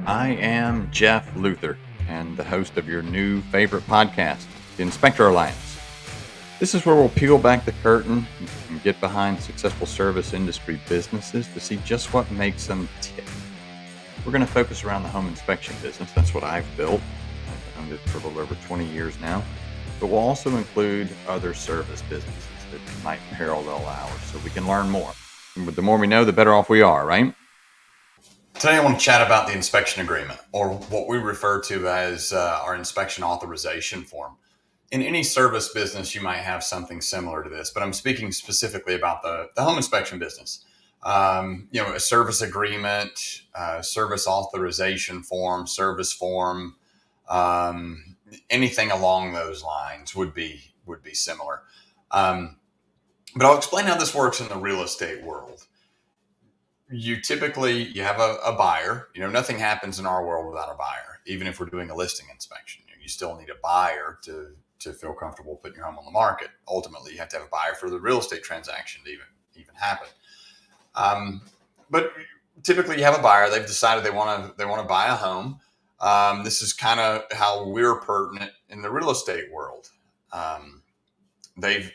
I am Jeff Luther, and the host of your new favorite podcast, the Inspector Alliance. This is where we'll peel back the curtain and get behind successful service industry businesses to see just what makes them tick. We're going to focus around the home inspection business. That's what I've built. I've owned it for a little over 20 years now. But we'll also include other service businesses that might parallel ours so we can learn more. And the more we know, the better off we are, right? Today, I want to chat about the inspection agreement, or what we refer to as our inspection authorization form. In any service business, you might have something similar to this, but I'm speaking specifically about the home inspection business. A service agreement, service authorization form, service form, anything along those lines would be similar. But I'll explain how this works in the real estate world. You have a buyer. Nothing happens in our world without a buyer. Even if we're doing a listing inspection, you still need a buyer to feel comfortable putting your home on the market. Ultimately, you have to have a buyer for the real estate transaction to even happen. But typically, you have a buyer. They've decided they want to buy a home. This is kind of how we're pertinent in the real estate world. They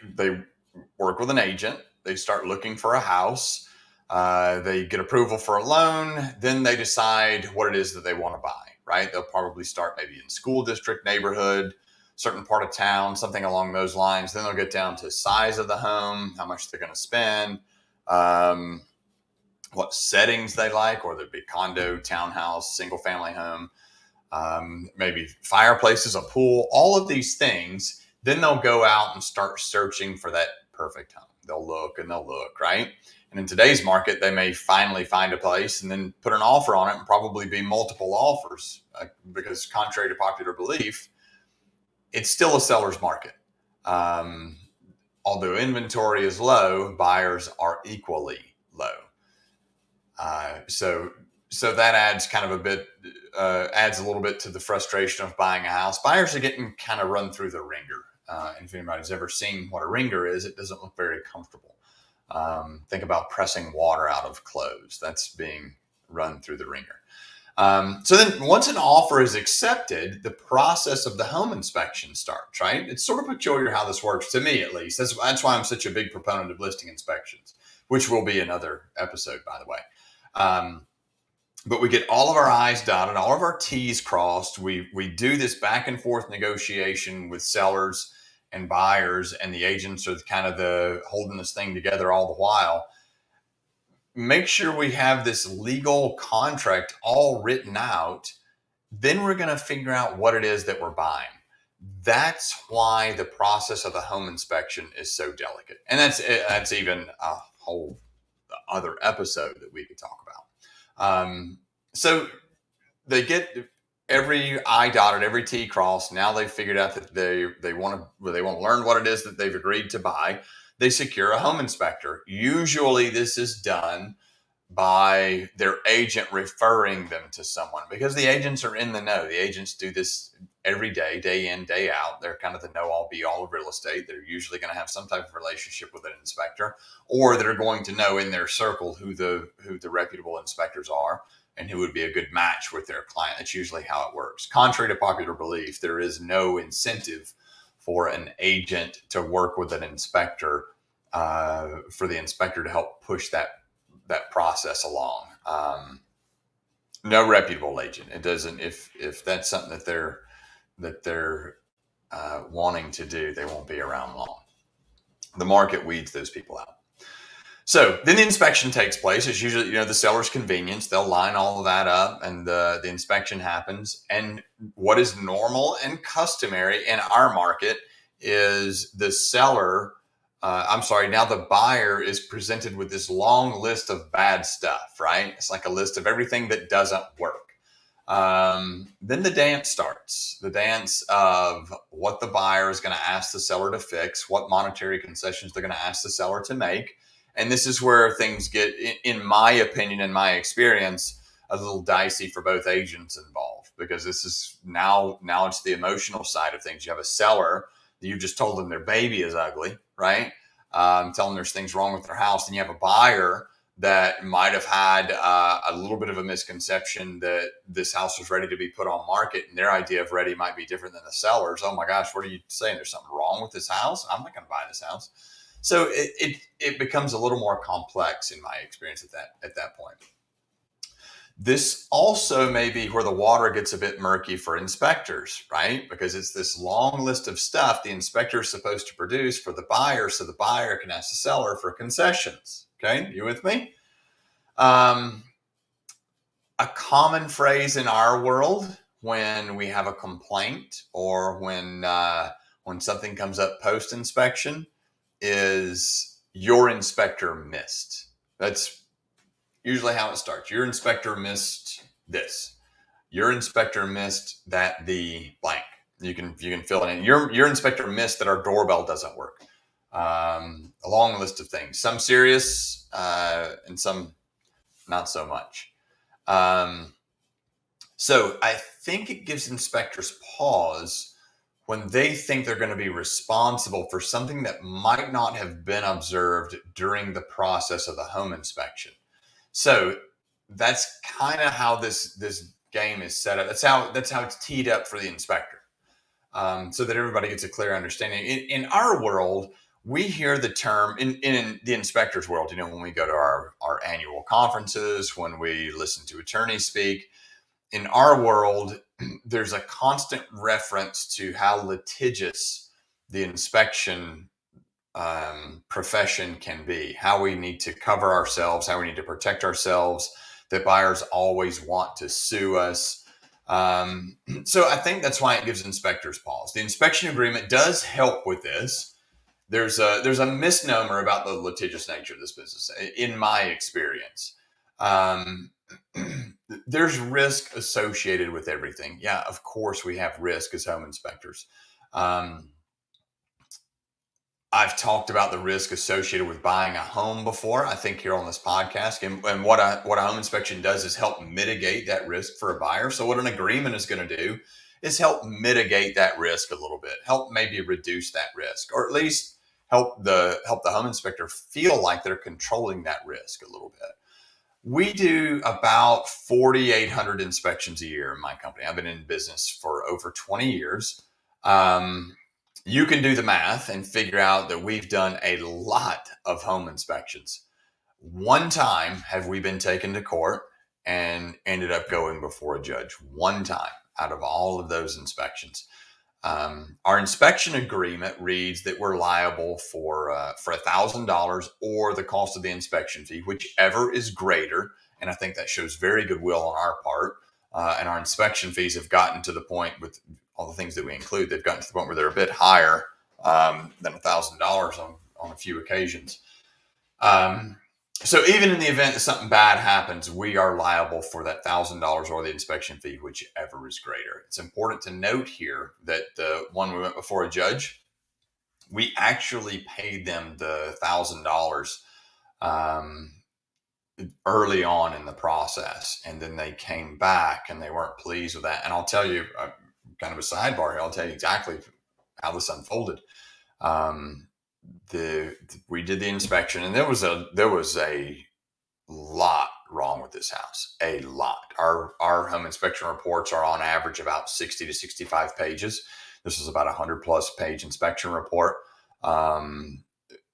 work with an agent. They start looking for a house. They get approval for a loan, then they decide what it is that they want to buy, right? They'll probably start maybe in school district, neighborhood, certain part of town, something along those lines. Then they'll get down to size of the home, how much they're going to spend, what settings they like, whether it be condo, townhouse, single family home, maybe fireplaces, a pool, all of these things. Then they'll go out and start searching for that perfect home. They'll look, right? And in today's market, they may finally find a place and then put an offer on it, and probably be multiple offers because, contrary to popular belief, it's still a seller's market. Although inventory is low, buyers are equally low. So that adds adds a little bit to the frustration of buying a house. Buyers are getting kind of run through the ringer. And if anybody's ever seen what a ringer is, it doesn't look very comfortable. Think about pressing water out of clothes. That's being run through the ringer. So then once an offer is accepted, the process of the home inspection starts, right? It's sort of peculiar how this works, to me at least. That's why I'm such a big proponent of listing inspections, which will be another episode, by the way. But we get all of our I's dotted, all of our T's crossed. We do this back and forth negotiation with sellers and buyers, and the agents are kind of holding this thing together all the while. Make sure we have this legal contract all written out. Then we're going to figure out what it is that we're buying. That's why the process of the home inspection is so delicate. And that's even a whole other episode that we could talk about. So they get every I dotted, every T crossed. Now they've figured out that they want to learn what it is that they've agreed to buy. They secure a home inspector. Usually this is done by their agent referring them to someone, because the agents are in the know. The agents do this every day, day in, day out. They're kind of the know all be all of real estate. They're usually going to have some type of relationship with an inspector, or they're going to know in their circle who the reputable inspectors are and who would be a good match with their client. That's usually how it works. Contrary to popular belief, there is no incentive for an agent to work with an inspector, for the inspector to help push that process along. No reputable agent. It doesn't. If that's something that they're wanting to do, they won't be around long. The market weeds those people out. So then the inspection takes place. It's usually, the seller's convenience. They'll line all of that up, and the inspection happens. And what is normal and customary in our market is the buyer is presented with this long list of bad stuff, right? It's like a list of everything that doesn't work. Then the dance starts. The dance of what the buyer is going to ask the seller to fix, what monetary concessions they're going to ask the seller to make. And this is where things get, in my opinion, in my experience, a little dicey for both agents involved, because this is now it's the emotional side of things. You have a seller that you just told them their baby is ugly, right? Telling them there's things wrong with their house. And you have a buyer that might have had a little bit of a misconception that this house was ready to be put on market, and their idea of ready might be different than the seller's. Oh my gosh, what are you saying? There's something wrong with this house? I'm not going to buy this house. So it becomes a little more complex in my experience at that point. This also may be where the water gets a bit murky for inspectors, right? Because it's this long list of stuff the inspector is supposed to produce for the buyer, so the buyer can ask the seller for concessions. Okay, you with me? A common phrase in our world when we have a complaint or when something comes up post inspection is your inspector missed. That's usually how it starts. Your inspector missed this. Your inspector missed that the blank. You can fill it in. Your inspector missed that our doorbell doesn't work. A long list of things. Some serious and some not so much. So I think it gives inspectors pause when they think they're going to be responsible for something that might not have been observed during the process of the home inspection. So that's kind of how this game is set up. That's how it's teed up for the inspector, so that everybody gets a clear understanding. In our world, we hear the term in the inspector's world. When we go to our annual conferences, when we listen to attorneys speak, in our world, there's a constant reference to how litigious the inspection profession can be, how we need to cover ourselves, how we need to protect ourselves, that buyers always want to sue us. So I think that's why it gives inspectors pause. The inspection agreement does help with this. There's a misnomer about the litigious nature of this business, in my experience. There's risk associated with everything. Yeah, of course we have risk as home inspectors. I've talked about the risk associated with buying a home before, I think, here on this podcast. And what a home inspection does is help mitigate that risk for a buyer. So what an agreement is going to do is help mitigate that risk a little bit, help maybe reduce that risk, or at least help the home inspector feel like they're controlling that risk a little bit. We do about 4,800 inspections a year in my company. I've been in business for over 20 years. You can do the math and figure out that we've done a lot of home inspections. One time have we been taken to court and ended up going before a judge. One time out of all of those inspections. Our inspection agreement reads that we're liable for $1,000 or the cost of the inspection fee, whichever is greater. And I think that shows very good will on our part. And our inspection fees have gotten to the point, with all the things that we include, they've gotten to the point where they're a bit higher than $1,000 on a few occasions. So even in the event that something bad happens, we are liable for that $1,000 or the inspection fee, whichever is greater. It's important to note here that the one we went before a judge, we actually paid them the $1,000 early on in the process, and then they came back and they weren't pleased with that. And I'll tell you, kind of a sidebar here, I'll tell you exactly how this unfolded. We did the inspection, and there was a lot wrong with this house. A lot. Our home inspection reports are on average about 60 to 65 pages. This was about a 100+ page inspection report. And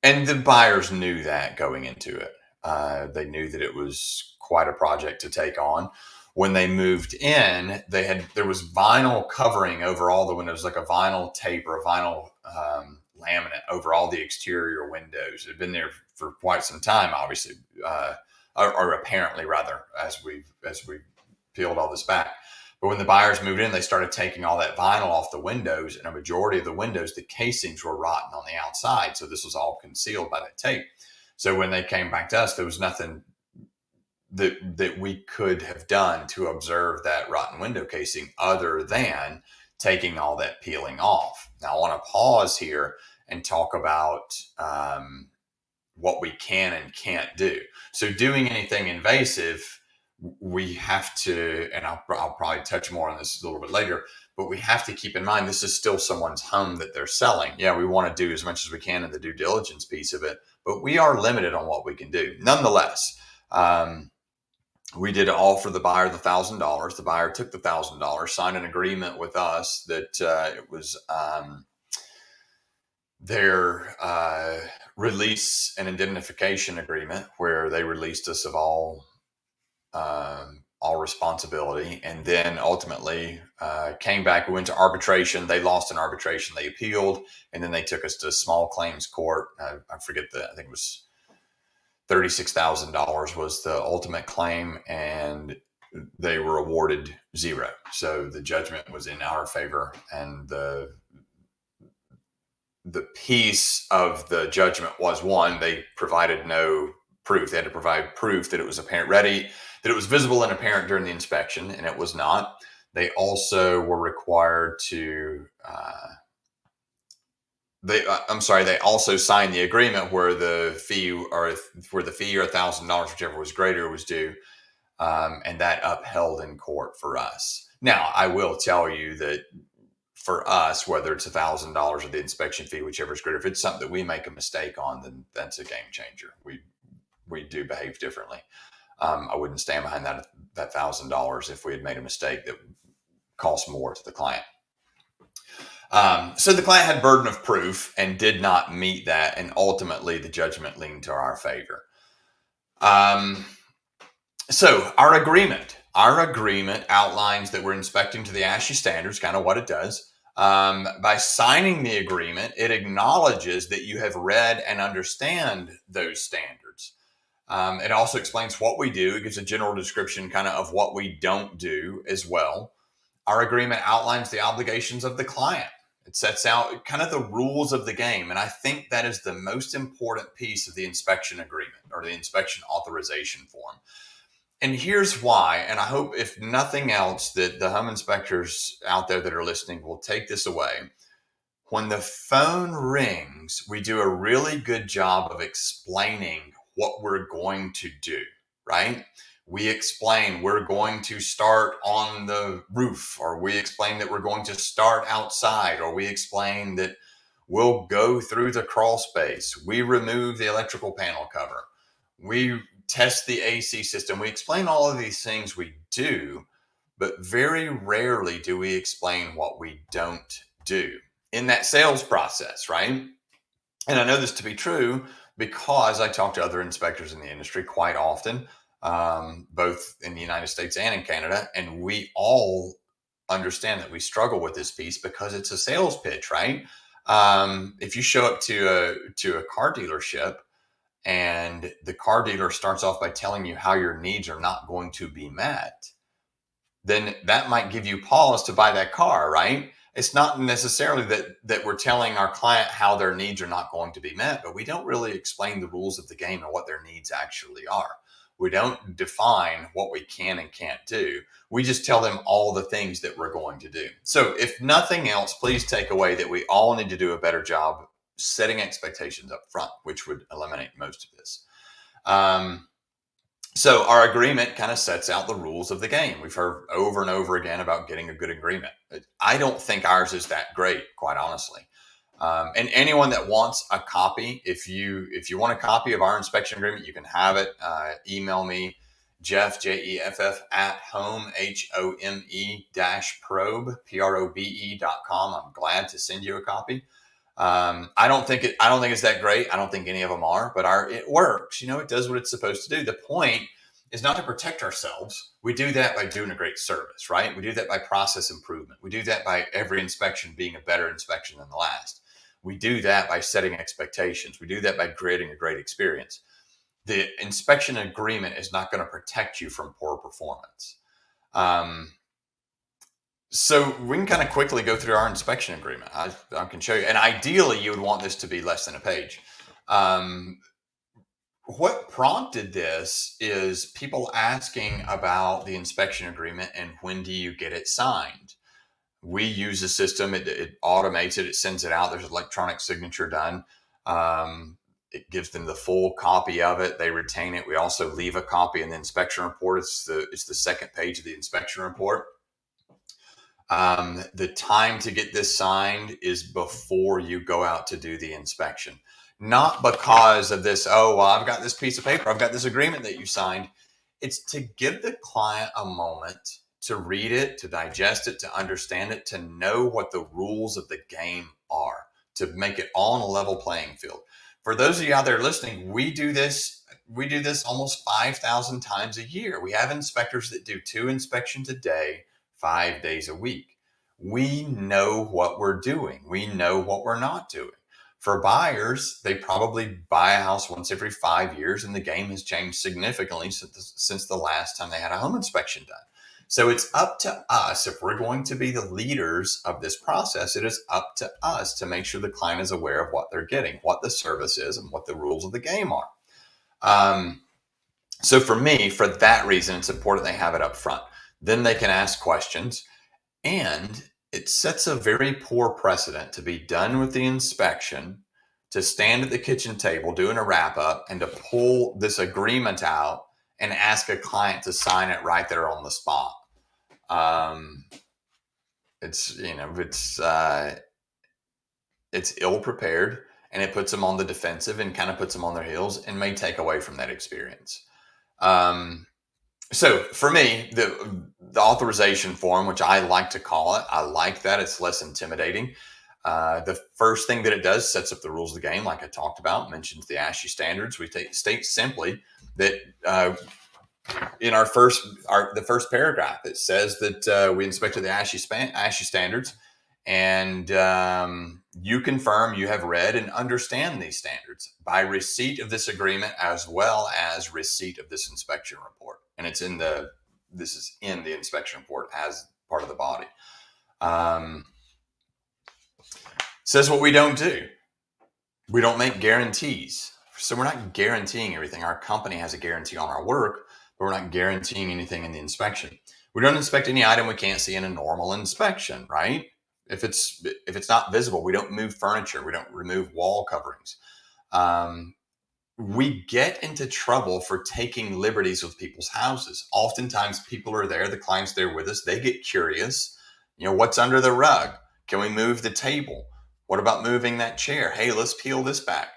the buyers knew that going into it. They knew that it was quite a project to take on. When they moved in, there was vinyl covering over all the windows, like a vinyl tape or a vinyl laminate over all the exterior windows. It had been there for quite some time, obviously, or apparently, rather, as we peeled all this back. But when the buyers moved in, they started taking all that vinyl off the windows, and a majority of the windows, the casings were rotten on the outside. So this was all concealed by that tape. So when they came back to us, there was nothing that we could have done to observe that rotten window casing other than taking all that peeling off. Now I want to pause here and talk about what we can and can't do. So doing anything invasive, we have to, and I'll probably touch more on this a little bit later, but we have to keep in mind this is still someone's home that they're selling. Yeah, we want to do as much as we can in the due diligence piece of it, but we are limited on what we can do. Nonetheless, We did offer the buyer the $1,000. The buyer took the $1,000, signed an agreement with us that it was their release and indemnification agreement, where they released us of all responsibility, and then ultimately came back. We went to arbitration. They lost in arbitration. They appealed, and then they took us to small claims court. I forget I think it was $36,000 was the ultimate claim, and they were awarded zero. So the judgment was in our favor, and the piece of the judgment was, one, they provided no proof. They had to provide proof that it was that it was visible and apparent during the inspection, and it was not. They also were required to they also signed the agreement where the fee or $1,000, whichever was greater, was due, and that upheld in court for us. Now, I will tell you that for us, whether it's $1,000 or the inspection fee, whichever is greater, if it's something that we make a mistake on, then that's a game changer. We do behave differently. I wouldn't stand behind that $1,000 if we had made a mistake that cost more to the client. So the client had burden of proof and did not meet that, and ultimately the judgment leaned to our favor. So our agreement outlines that we're inspecting to the ASHI standards, kind of what it does. By signing the agreement, it acknowledges that you have read and understand those standards. It also explains what we do. It gives a general description kind of what we don't do as well. Our agreement outlines the obligations of the client. It sets out kind of the rules of the game. And I think that is the most important piece of the inspection agreement, or the inspection authorization form. And here's why. And I hope, if nothing else, that the home inspectors out there that are listening will take this away. When the phone rings, we do a really good job of explaining what we're going to do, right? We explain we're going to start on the roof, or we explain that we're going to start outside, or we explain that we'll go through the crawl space. We remove the electrical panel cover. We test the AC system. We explain all of these things we do, but very rarely do we explain what we don't do in that sales process, right? And I know this to be true because I talk to other inspectors in the industry quite often, both in the United States and in Canada, and we all understand that we struggle with this piece because it's a sales pitch, right? If you show up to a car dealership and the car dealer starts off by telling you how your needs are not going to be met, then that might give you pause to buy that car, right? It's not necessarily that we're telling our client how their needs are not going to be met, but we don't really explain the rules of the game and what their needs actually are. We don't define what we can and can't do. We just tell them all the things that we're going to do. So if nothing else, please take away that we all need to do a better job setting expectations up front, which would eliminate most of this. So our agreement kind of sets out the rules of the game. We've heard over and over again about getting a good agreement. I don't think ours is that great, quite honestly. And anyone that wants a copy, if you want a copy of our inspection agreement, you can have it. Email me, Jeff, Jeff, at home, HOME -probe.com. I'm glad to send you a copy. I don't think it's that great. I don't think any of them are, but it works. It does what it's supposed to do. The point is not to protect ourselves. We do that by doing a great service, right? We do that by process improvement. We do that by every inspection being a better inspection than the last. We do that by setting expectations. We do that by creating a great experience. The inspection agreement is not going to protect you from poor performance. So we can kind of quickly go through our inspection agreement. I can show you. And ideally, you would want this to be less than a page. What prompted this is people asking about the inspection agreement and when do you get it signed. We use a system. It automates it. It sends it out. There's an electronic signature done. It gives them the full copy of it. They retain it. We also leave a copy in the inspection report. It's the second page of the inspection report. The time to get this signed is before you go out to do the inspection. not because of this, oh, well, I've got this piece of paper, I've got this agreement that you signed. It's to give the client a moment to read it, to digest it, to understand it, to know what the rules of the game are, to make it all on a level playing field. For those of you out there listening, we do this almost 5,000 times a year. We have inspectors that do 2 inspections a day, 5 days a week. We know what we're doing. We know what we're not doing. For buyers, they probably buy a house once every 5 years, and the game has changed significantly since the last time they had a home inspection done. So it's up to us, if we're going to be the leaders of this process, it is up to us to make sure the client is aware of what they're getting, what the service is, and what the rules of the game are. So for me, for that reason, it's important they have it up front. Then they can ask questions, and it sets a very poor precedent to be done with the inspection, to stand at the kitchen table doing a wrap up, and to pull this agreement out and ask a client to sign it right there on the spot. It's ill prepared, and it puts them on the defensive and kind of puts them on their heels and may take away from that experience. So for me, the authorization form, which I like to call it, I like that. It's less intimidating. The first thing that it does sets up the rules of the game, like I talked about, mentions the ASHI standards. We state simply that in the first paragraph, it says that we inspected the ASHI standards, and you confirm you have read and understand these standards by receipt of this agreement, as well as receipt of this inspection report. And this is in the inspection report as part of the body. Says what we don't do. We don't make guarantees. So we're not guaranteeing everything. Our company has a guarantee on our work, but we're not guaranteeing anything in the inspection. We don't inspect any item we can't see in a normal inspection, right? If it's not visible, we don't move furniture. We don't remove wall coverings. We get into trouble for taking liberties with people's houses. Oftentimes people are there, the client's there with us. They get curious. What's under the rug? Can we move the table? What about moving that chair? Hey, let's peel this back.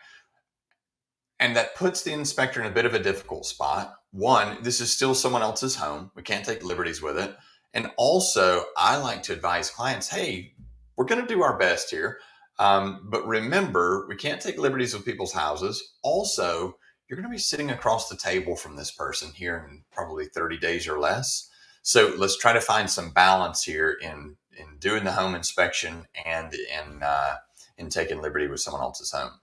And that puts the inspector in a bit of a difficult spot. One, this is still someone else's home. We can't take liberties with it. And also, I like to advise clients, hey, we're going to do our best here. But remember, we can't take liberties with people's houses. Also, you're going to be sitting across the table from this person here in probably 30 days or less. So let's try to find some balance here in doing the home inspection and in taking liberty with someone else's home.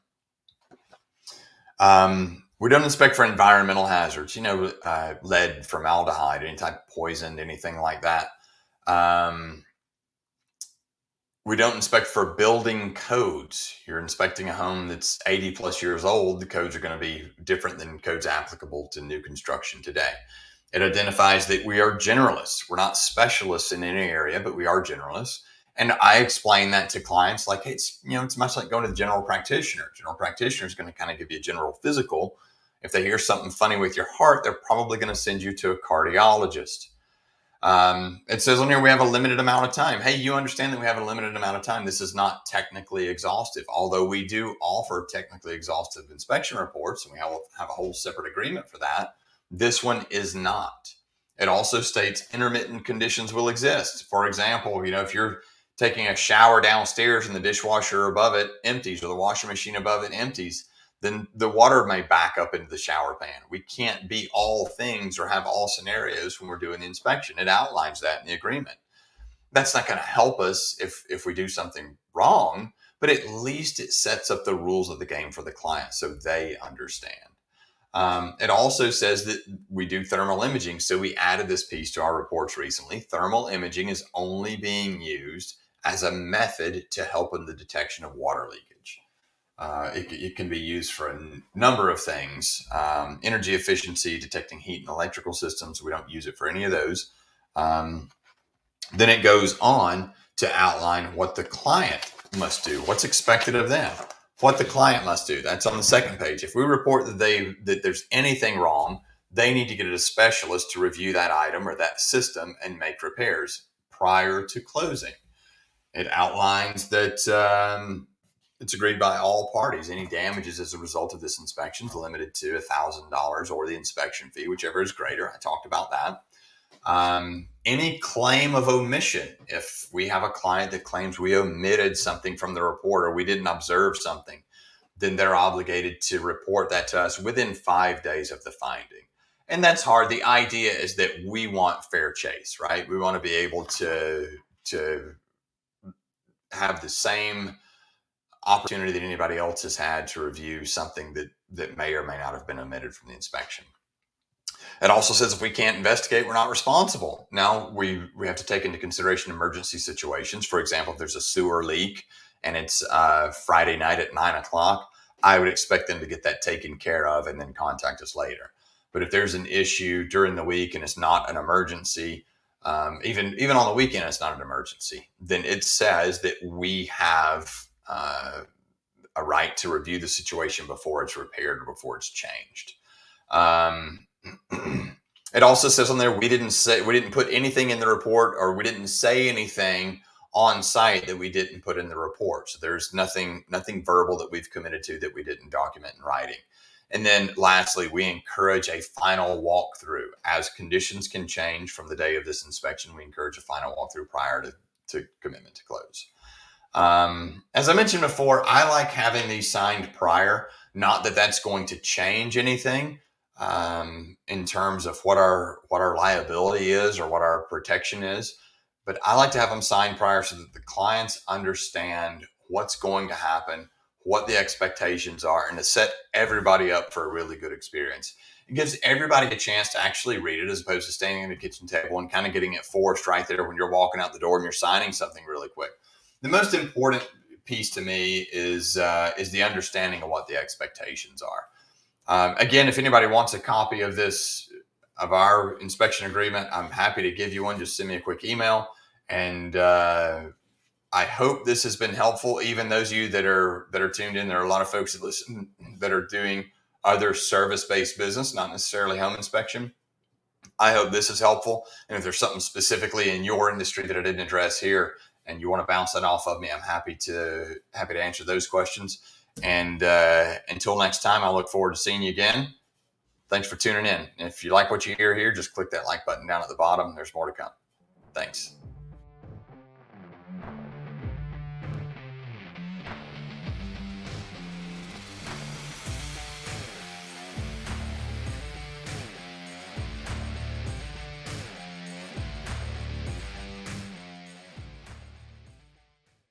We don't inspect for environmental hazards, lead, formaldehyde, any type of poison, anything like that. We don't inspect for building codes. You're inspecting a home that's 80 plus years old. The codes are going to be different than codes applicable to new construction today. It identifies that we are generalists. We're not specialists in any area, but we are generalists. And I explain that to clients like, hey, it's much like going to the general practitioner. General practitioner is going to kind of give you a general physical. If they hear something funny with your heart, they're probably going to send you to a cardiologist. It says on here, we have a limited amount of time. Hey, you understand that we have a limited amount of time. This is not technically exhaustive, although we do offer technically exhaustive inspection reports, and we have a whole separate agreement for that. This one is not. It also states intermittent conditions will exist. For example, if you're taking a shower downstairs and the dishwasher above it empties, or the washing machine above it empties, then the water may back up into the shower pan. We can't be all things or have all scenarios when we're doing the inspection. It outlines that in the agreement. That's not going to help us if we do something wrong, but at least it sets up the rules of the game for the client so they understand. It also says that we do thermal imaging. So we added this piece to our reports recently. Thermal imaging is only being used as a method to help in the detection of water leakage. It can be used for a number of things. Energy efficiency, detecting heat and electrical systems. We don't use it for any of those. Then it goes on to outline what the client must do, what's expected of them, what the client must do. That's on the second page. If we report that there's anything wrong, they need to get a specialist to review that item or that system and make repairs prior to closing. It outlines that It's agreed by all parties. Any damages as a result of this inspection is limited to $1,000 or the inspection fee, whichever is greater. I talked about that. Any claim of omission, if we have a client that claims we omitted something from the report or we didn't observe something, then they're obligated to report that to us within 5 days of the finding. And that's hard. The idea is that we want fair chase, right? We want to be able to have the same opportunity that anybody else has had to review something that may or may not have been omitted from the inspection. It also says if we can't investigate, we're not responsible. Now we have to take into consideration emergency situations. For example, if there's a sewer leak and it's Friday night at 9 o'clock, I would expect them to get that taken care of and then contact us later. But if there's an issue during the week and it's not an emergency, even on the weekend, it's not an emergency, then it says that we have a right to review the situation before it's repaired or before it's changed. It also says on there we didn't put anything in the report, or we didn't say anything on site that we didn't put in the report. So there's nothing verbal that we've committed to that we didn't document in writing. And then lastly, we encourage a final walkthrough. As conditions can change from the day of this inspection, we encourage a final walkthrough prior to commitment to close. As I mentioned before, I like having these signed prior. Not that that's going to change anything in terms of what our liability is or what our protection is, but I like to have them signed prior so that the clients understand what's going to happen, what the expectations are, and to set everybody up for a really good experience. It gives everybody a chance to actually read it as opposed to standing at the kitchen table and kind of getting it forced right there when you're walking out the door and you're signing something really quick. The most important piece to me is the understanding of what the expectations are. Again, if anybody wants a copy of our inspection agreement, I'm happy to give you one. Just send me a quick email. And I hope this has been helpful. Even those of you that are tuned in, there are a lot of folks that listen that are doing other service-based business, not necessarily home inspection. I hope this is helpful. And if there's something specifically in your industry that I didn't address here and you want to bounce that off of me, I'm happy to answer those questions. And until next time, I look forward to seeing you again. Thanks for tuning in. If you like what you hear here, just click that like button down at the bottom. There's more to come. Thanks.